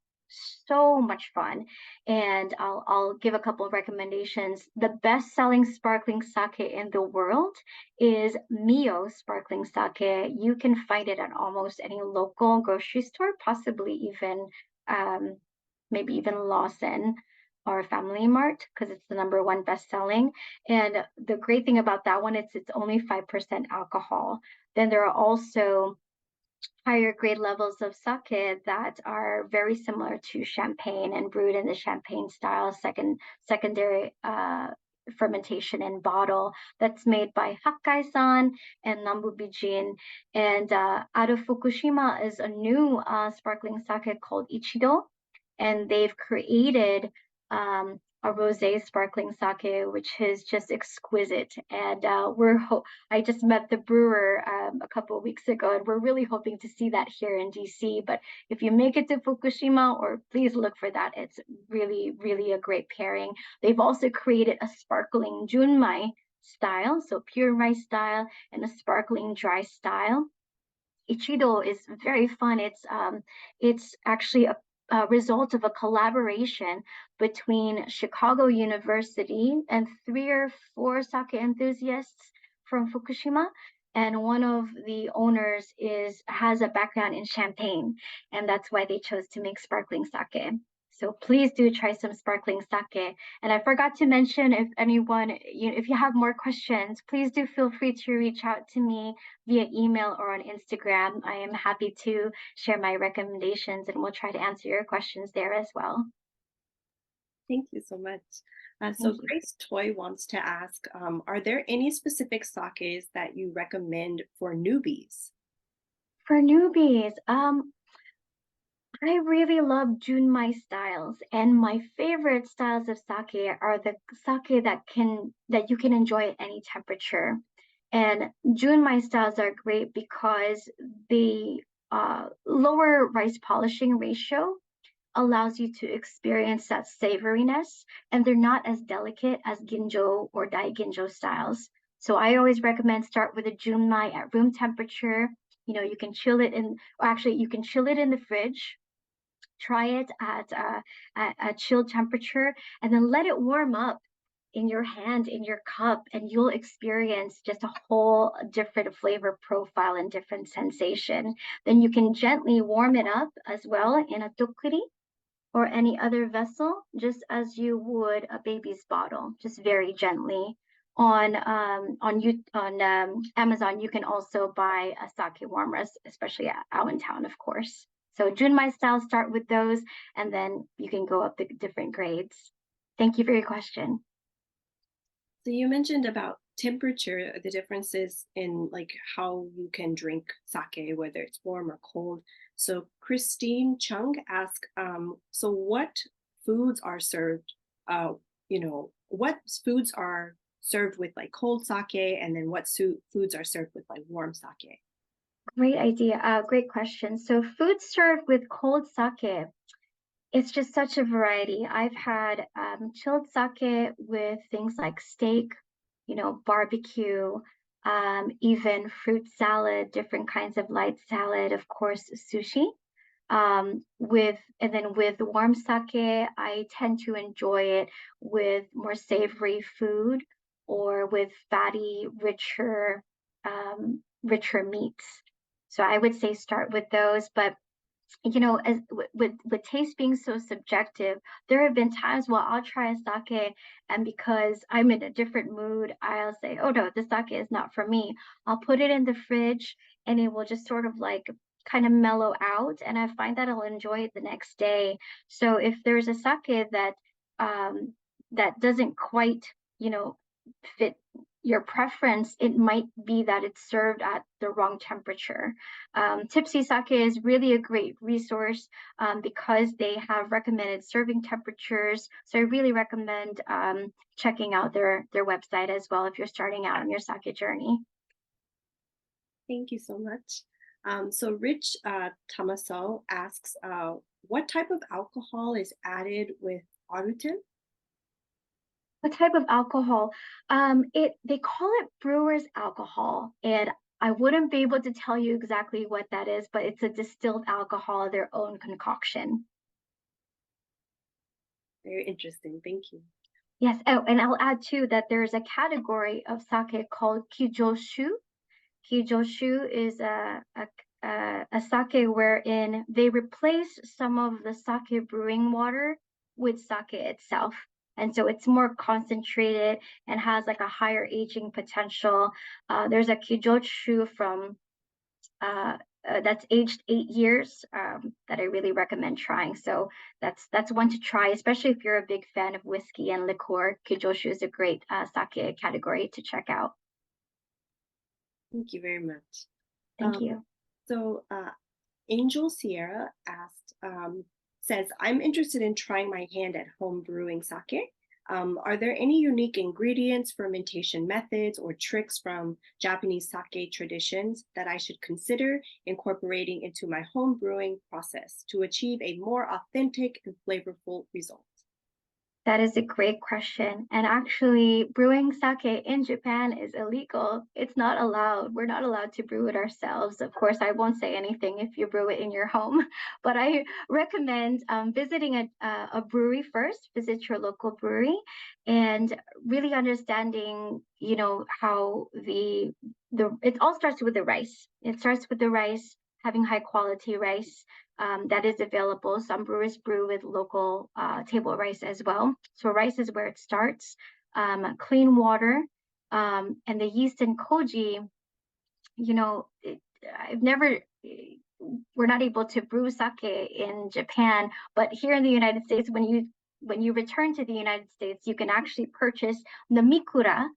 so much fun, and I'll give a couple of recommendations. The best-selling sparkling sake in the world is Mio sparkling sake. You can find it at almost any local grocery store, possibly even um, maybe even Lawson or Family Mart because it's the number one best-selling. And the great thing about that one is it's only 5% alcohol. Then there are also higher grade levels of sake that are very similar to champagne and brewed in the champagne style, secondary fermentation in bottle that's made by Hakkai-san and Nambubijin. And out of Fukushima is a new sparkling sake called Ichido, and they've created a rosé sparkling sake, which is just exquisite. And I just met the brewer a couple of weeks ago, and we're really hoping to see that here in DC. But if you make it to Fukushima, or please look for that, it's really, really a great pairing. They've also created a sparkling junmai style, so pure rice style, and a sparkling dry style. Ichido is very fun. It's actually a result of a collaboration between Chicago University and three or four sake enthusiasts from Fukushima. And one of the owners has a background in champagne, and that's why they chose to make sparkling sake. So please do try some sparkling sake. And I forgot to mention, if anyone, if you have more questions, please do feel free to reach out to me via email or on Instagram. I am happy to share my recommendations and we'll try to answer your questions there as well. Thank you so much. So Thank you. Grace Toy wants to ask, are there any specific sakes that you recommend for newbies? For newbies, I really love junmai styles, and my favorite styles of sake are the sake that you can enjoy at any temperature. And junmai styles are great because the lower rice polishing ratio allows you to experience that savoriness, and they're not as delicate as ginjo or daiginjo styles. So I always recommend start with a junmai at room temperature. You can chill it in, or actually you can chill it in the fridge, try it at a chilled temperature, and then let it warm up in your hand, in your cup, and you'll experience just a whole different flavor profile and different sensation. Then you can gently warm it up as well in a tokuri or any other vessel, just as you would a baby's bottle, just very gently. On Amazon, you can also buy a sake warmers, especially out in town, of course. So Junmai style, start with those, and then you can go up the different grades. Thank you for your question. So you mentioned about temperature, the differences in like how you can drink sake, whether it's warm or cold. So Christine Chung asked, so what foods are served, what foods are served with like cold sake, and then what foods are served with like warm sake? Great idea. Great question. So food served with cold sake, it's just such a variety. I've had chilled sake with things like steak, barbecue, even fruit salad, different kinds of light salad, of course, sushi. And then with warm sake, I tend to enjoy it with more savory food or with fatty, richer meats. So I would say start with those, but as with taste being so subjective, there have been times where I'll try a sake, and because I'm in a different mood, I'll say, "Oh no, the sake is not for me." I'll put it in the fridge, and it will just sort of like kind of mellow out, and I find that I'll enjoy it the next day. So if there's a sake that doesn't quite, you know, fit your preference, it might be that it's served at the wrong temperature. Tipsy Sake is really a great resource because they have recommended serving temperatures. So I really recommend checking out their website as well if you're starting out on your sake journey. Thank you so much. So Rich Tamaso asks, what type of alcohol is added with aruten? What type of alcohol? It they call it brewer's alcohol, and I wouldn't be able to tell you exactly what that is, but it's a distilled alcohol, their own concoction. Very interesting. Thank you. Yes. Oh, and I'll add too that there's a category of sake called kijoshu. Kijoshu is a sake wherein they replace some of the sake brewing water with sake itself. And so it's more concentrated and has like a higher aging potential. There's a kijoshu from that's aged 8 years that I really recommend trying. So that's one to try, especially if you're a big fan of whiskey and liqueur. Kijoshu is a great sake category to check out. Thank you very much. Thank you. So Angel Sierra asked, says, I'm interested in trying my hand at home brewing sake. Are there any unique ingredients, fermentation methods, or tricks from Japanese sake traditions that I should consider incorporating into my home brewing process to achieve a more authentic and flavorful result? That is a great question. And actually, brewing sake in Japan is illegal. It's not allowed. We're not allowed to brew it ourselves. Of course, I won't say anything if you brew it in your home, but I recommend visiting a brewery first, visit your local brewery, and really understanding, you know, how it all starts with the rice. It starts with the rice, having high quality rice that is available. Some brewers brew with local table rice as well. So rice is where it starts. Clean water and the yeast and koji. You know, I've never. We're not able to brew sake in Japan, but here in the United States, when you return to the United States, you can actually purchase the mikura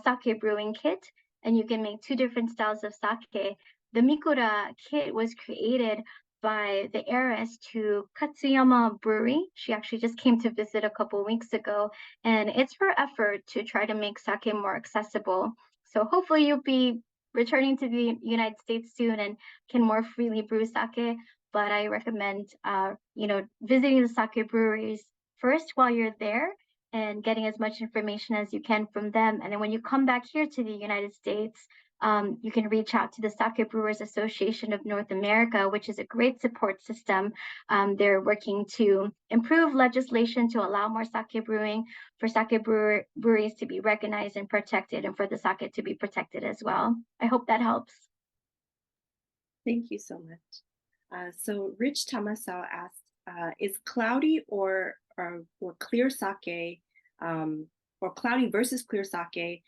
sake brewing kit, and you can make two different styles of sake. The mikura kit was created by the heiress to Katsuyama Brewery. She actually just came to visit a couple weeks ago, and it's her effort to try to make sake more accessible. So hopefully you'll be returning to the United States soon and can more freely brew sake. But I recommend, visiting the sake breweries first while you're there and getting as much information as you can from them. And then when you come back here to the United States, you can reach out to the Sake Brewers Association of North America, which is a great support system. They're working to improve legislation to allow more sake brewing, for breweries to be recognized and protected, and for the sake to be protected as well. I hope that helps. Thank you so much. So Rich Tamasao asked, is cloudy or clear sake, or cloudy versus clear sake,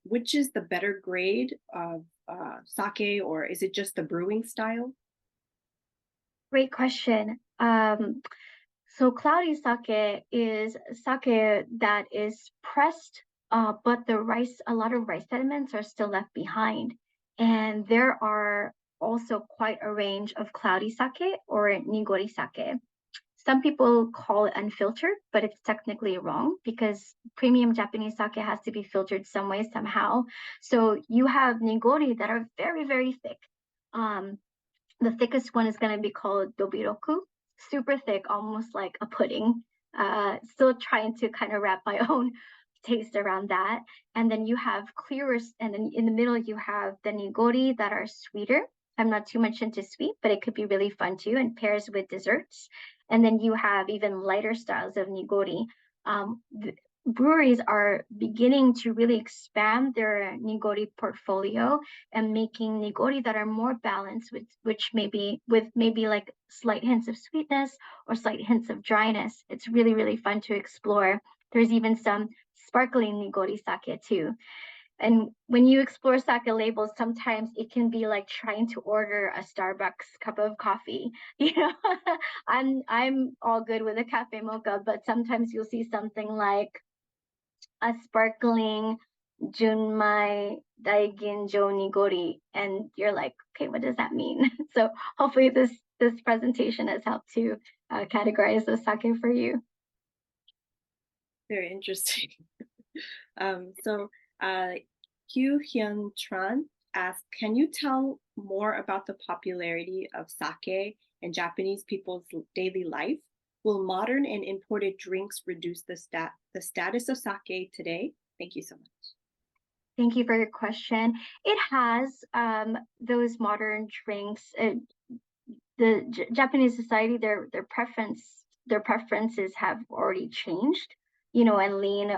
which is the better grade of sake, or is it just the brewing style? Great question. So cloudy sake is sake that is pressed, but a lot of rice sediments are still left behind. And there are also quite a range of cloudy sake or nigori sake. Some people call it unfiltered, but it's technically wrong because premium Japanese sake has to be filtered some way, somehow. So you have nigori that are very, very thick. The thickest one is going to be called dobiroku, super thick, almost like a pudding. Still trying to kind of wrap my own taste around that. And then you have clearer, and then in the middle, you have the nigori that are sweeter. I'm not too much into sweet, but it could be really fun too, and pairs with desserts. And then you have even lighter styles of nigori. Breweries are beginning to really expand their nigori portfolio and making nigori that are more balanced, which maybe with maybe like slight hints of sweetness or slight hints of dryness. It's really, really fun to explore. There's even some sparkling nigori sake too. And when you explore sake labels, sometimes it can be like trying to order a Starbucks cup of coffee. You know, I'm all good with a cafe mocha, but sometimes you'll see something like a sparkling Junmai Daigin Jo Nigori, and you're like, okay, what does that mean? So hopefully this presentation has helped to categorize the sake for you. Very interesting. So Hugh Hyun Tran asked, can you tell more about the popularity of sake in Japanese people's daily life? Will modern and imported drinks reduce the status of sake today? Thank you so much. Thank you for your question. It has those modern drinks. The Japanese society, their preferences have already changed, you know, and lean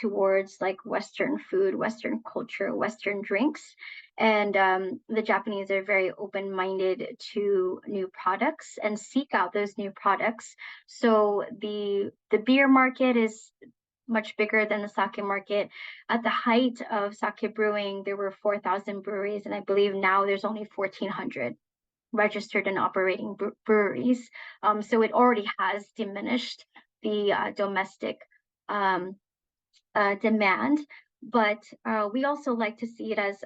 towards like Western food, Western culture, Western drinks. And the Japanese are very open-minded to new products and seek out those new products. So the beer market is much bigger than the sake market. At the height of sake brewing, there were 4,000 breweries, and I believe now there's only 1,400 registered and operating breweries. So it already has diminished the domestic um, demand, but we also like to see it as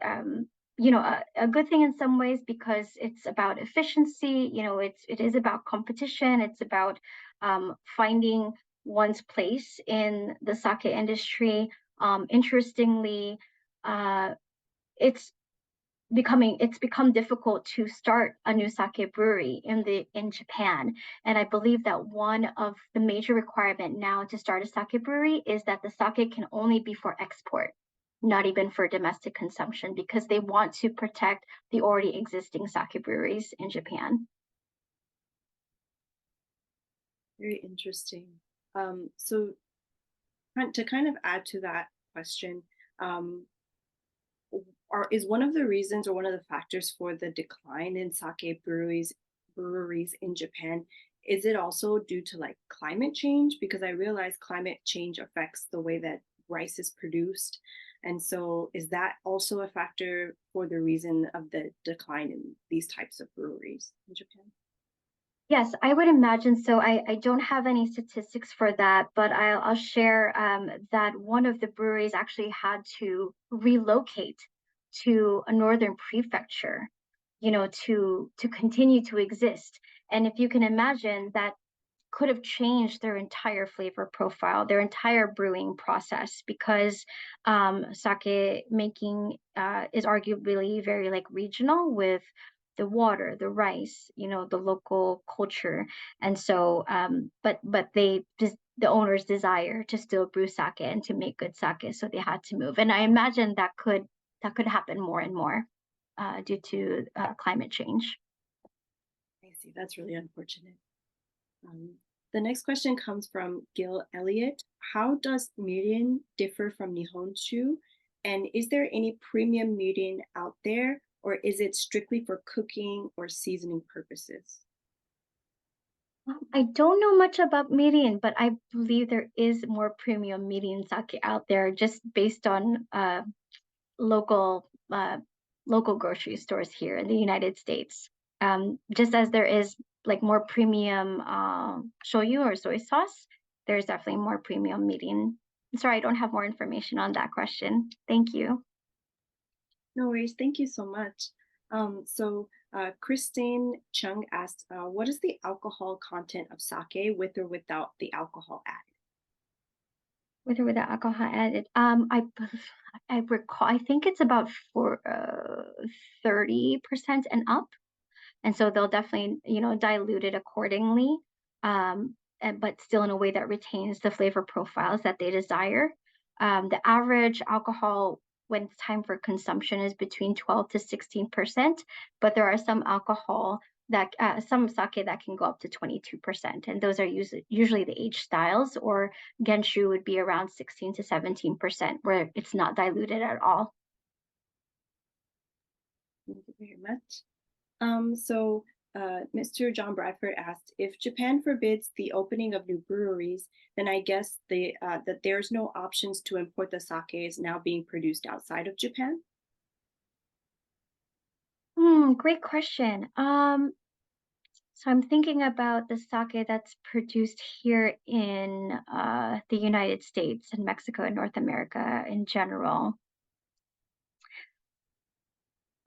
you know, a good thing in some ways because it's about efficiency. You know, it is about competition. It's about finding one's place in the sake industry. Interestingly, uh, it's it's become difficult to start a new sake brewery in Japan. And I believe that one of the major requirement now to start a sake brewery is that the sake can only be for export, not even for domestic consumption, because they want to protect the already existing sake breweries in Japan. Very interesting. So to kind of add to that question, um, is one of the reasons or one of the factors for the decline in sake breweries in Japan, is it also due to like climate change? Because I realize climate change affects the way that rice is produced. And so is that also a factor for the reason of the decline in these types of breweries in Japan? Yes, I would imagine so. I don't have any statistics for that, but I'll share that one of the breweries actually had to relocate to a northern prefecture, you know, to continue to exist. And if you can imagine, that could have changed their entire flavor profile, their entire brewing process, because sake making is arguably very like regional with the water, the rice, you know, the local culture. And so, but they just the owners desire to still brew sake and to make good sake, so they had to move. And I imagine that could happen more and more due to climate change. I see. That's really unfortunate. Um, the next question comes from Gil Elliott. How does mirin differ from Nihonshu? And is there any premium mirin out there, or is it strictly for cooking or seasoning purposes? I don't know much about mirin, but I believe there is more premium mirin sake out there just based on local local grocery stores here in the United States. Just as there is like more premium shoyu or soy sauce, there's definitely more premium mirin. Sorry, I don't have more information on that question. Thank you. No worries. Thank you so much. Christine Chung asked, what is the alcohol content of sake with or without the alcohol added? With or without alcohol added. I recall, I think it's about for 30% and up. And so they'll definitely, you know, dilute it accordingly, but still in a way that retains the flavor profiles that they desire. The average alcohol when it's time for consumption is between 12 to 16%, but there are some alcohol that some sake that can go up to 22%, and those are usually the age styles, or genshu would be around 16 to 17%, where it's not diluted at all. Thank you very much. So Mr. John Bradford asked, if Japan forbids the opening of new breweries, then I guess that there's no options to import the sake is now being produced outside of Japan. Great question. So I'm thinking about the sake that's produced here in the United States and Mexico and North America in general.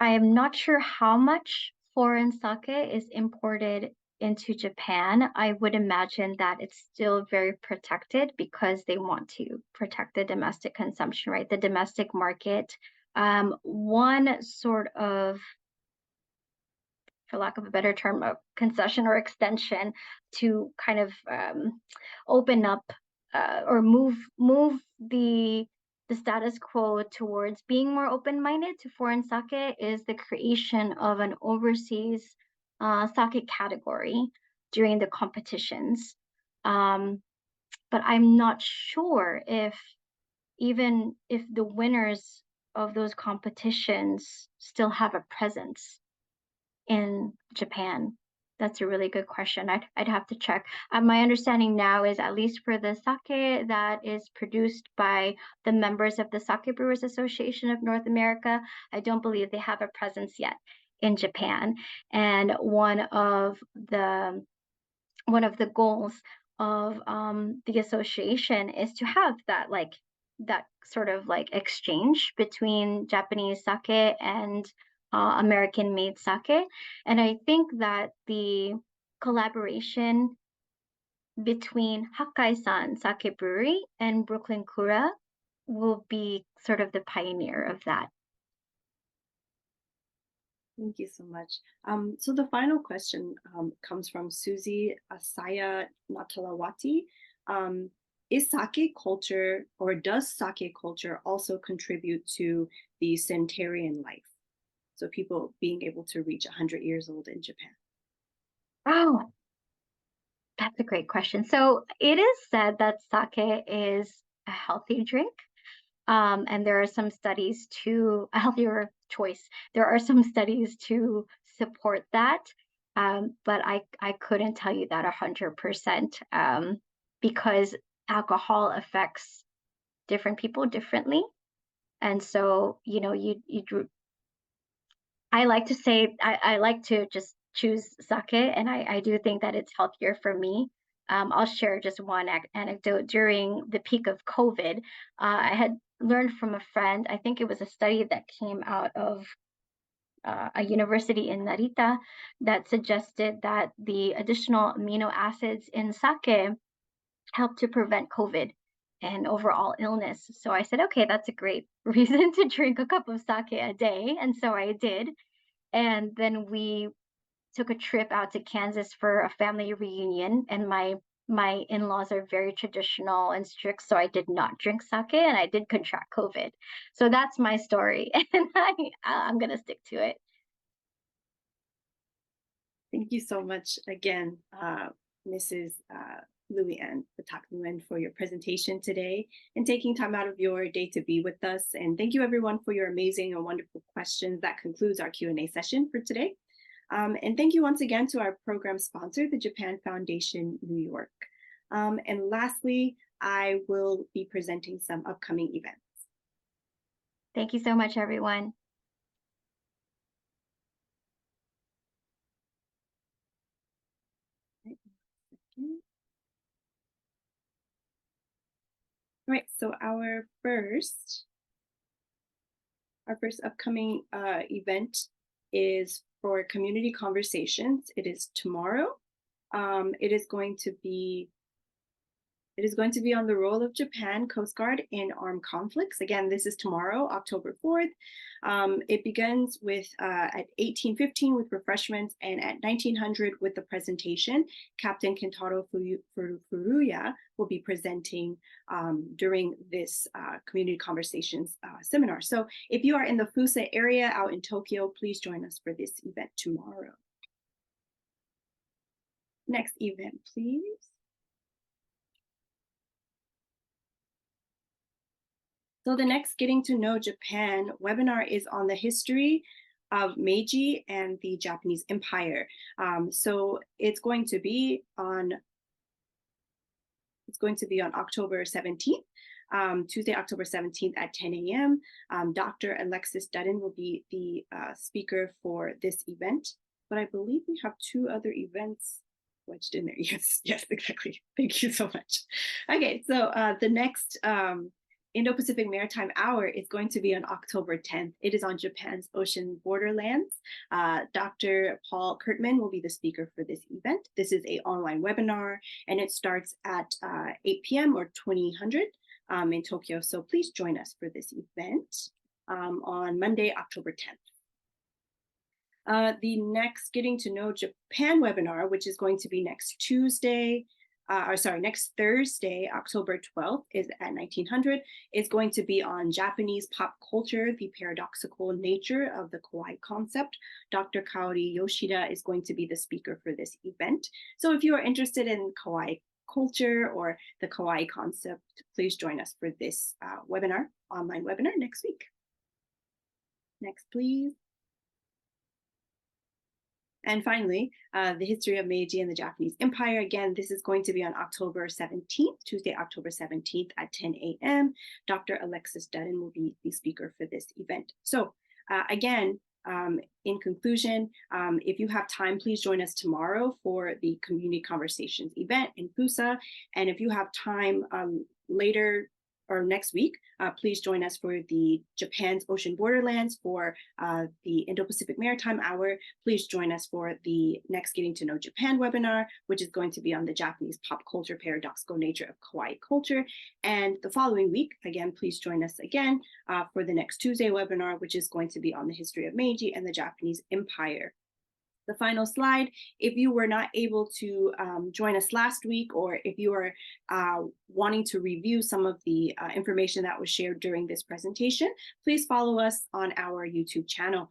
I am not sure how much foreign sake is imported into Japan. I would imagine that it's still very protected because they want to protect the domestic consumption, right? The domestic market. One sort of, for lack of a better term, a concession or extension to kind of open up or move the status quo towards being more open-minded to foreign sake is the creation of an overseas sake category during the competitions. But I'm not sure if even if the winners of those competitions still have a presence in Japan? That's a really good question. I'd have to check. My understanding now is at least for the sake that is produced by the members of the Sake Brewers Association of North America, I don't believe they have a presence yet in Japan. And one of the goals of the association is to have that sort of like exchange between Japanese sake and American made sake. And I think that the collaboration between Hakkai-san Sake Brewery and Brooklyn Kura will be sort of the pioneer of that. Thank you so much. So the final question comes from Susie Asaya Natalawati. Is sake culture, or does sake culture also contribute to the centenarian life? So people being able to reach 100 years old in Japan. Oh, that's a great question. So it is said that sake is a healthy drink. And there are some studies to a healthier choice. There are some studies to support that. But I couldn't tell you that 100% because alcohol affects different people differently. And so, you know, I like to say I like to just choose sake, and I do think that it's healthier for me. I'll share just one anecdote. During the peak of COVID, I had learned from a friend, I think it was a study that came out of a university in Narita that suggested that the additional amino acids in sake help to prevent COVID and overall illness. So I said, okay, that's a great reason to drink a cup of sake a day. And so I did. And then we took a trip out to Kansas for a family reunion, and my in-laws are very traditional and strict, so I did not drink sake and I did contract COVID. So that's my story, and I'm gonna stick to it. Thank you so much again, Mrs. Louie Anne Batac Nguyen, for your presentation today and taking time out of your day to be with us. And thank you everyone for your amazing and wonderful questions. That concludes our Q&A session for today. And thank you once again to our program sponsor, the Japan Foundation New York. And lastly, I will be presenting some upcoming events. Thank you so much, everyone. All right, so our first upcoming event is for community conversations. It is tomorrow. It is going to be on the role of Japan Coast Guard in armed conflicts. Again, this is tomorrow, October 4th. It begins with at 18:15 with refreshments, and at 1900 with the presentation. Captain Kentaro Furuya will be presenting during this community conversations seminar. So if you are in the Fusa area out in Tokyo, please join us for this event tomorrow. Next event, please. So the next Getting to Know Japan webinar is on the history of Meiji and the Japanese Empire. So it's going to be on October 17th, Tuesday, October 17th at 10 a.m. Dr. Alexis Dutton will be the speaker for this event, but I believe we have two other events wedged in there. Yes, yes, exactly. Thank you so much. Okay, so the next Indo-Pacific Maritime Hour is going to be on October 10th. It is on Japan's ocean borderlands. Dr. Paul Kurtman will be the speaker for this event. This is an online webinar, and it starts at 8 p.m. or 2000 in Tokyo. So please join us for this event on Monday, October 10th. The next Getting to Know Japan webinar, which is going to be next Thursday, October 12th, is at 1900, is going to be on Japanese pop culture, the paradoxical nature of the kawaii concept. Dr. Kaori Yoshida is going to be the speaker for this event. So if you are interested in kawaii culture or the kawaii concept, please join us for this online webinar next week. Next, please. And finally, the history of Meiji and the Japanese Empire. Again, this is going to be on October 17th, Tuesday, October 17th at 10 a.m. Dr. Alexis Dutton will be the speaker for this event. So again, in conclusion, if you have time, please join us tomorrow for the Community Conversations event in Busa. And if you have time later or next week, please join us for the Japan's Ocean Borderlands for the Indo-Pacific Maritime Hour. Please join us for the next Getting to Know Japan webinar, which is going to be on the Japanese pop culture paradoxical nature of kawaii culture. And the following week, again, please join us again for the next Tuesday webinar, which is going to be on the history of Meiji and the Japanese Empire. The final slide, if you were not able to join us last week, or if you are wanting to review some of the information that was shared during this presentation, please follow us on our YouTube channel.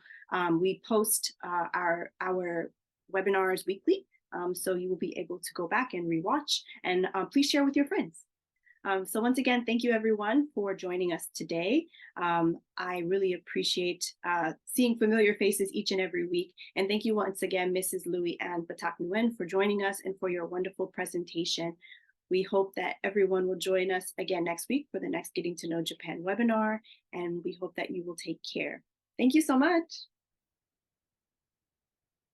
We post our webinars weekly, so you will be able to go back and rewatch, and please share with your friends. So once again, thank you everyone for joining us today. I really appreciate seeing familiar faces each and every week. And thank you once again, Mrs. Louie Anne Batac Nguyen, for joining us and for your wonderful presentation. We hope that everyone will join us again next week for the next Getting to Know Japan webinar, and we hope that you will take care. Thank you so much.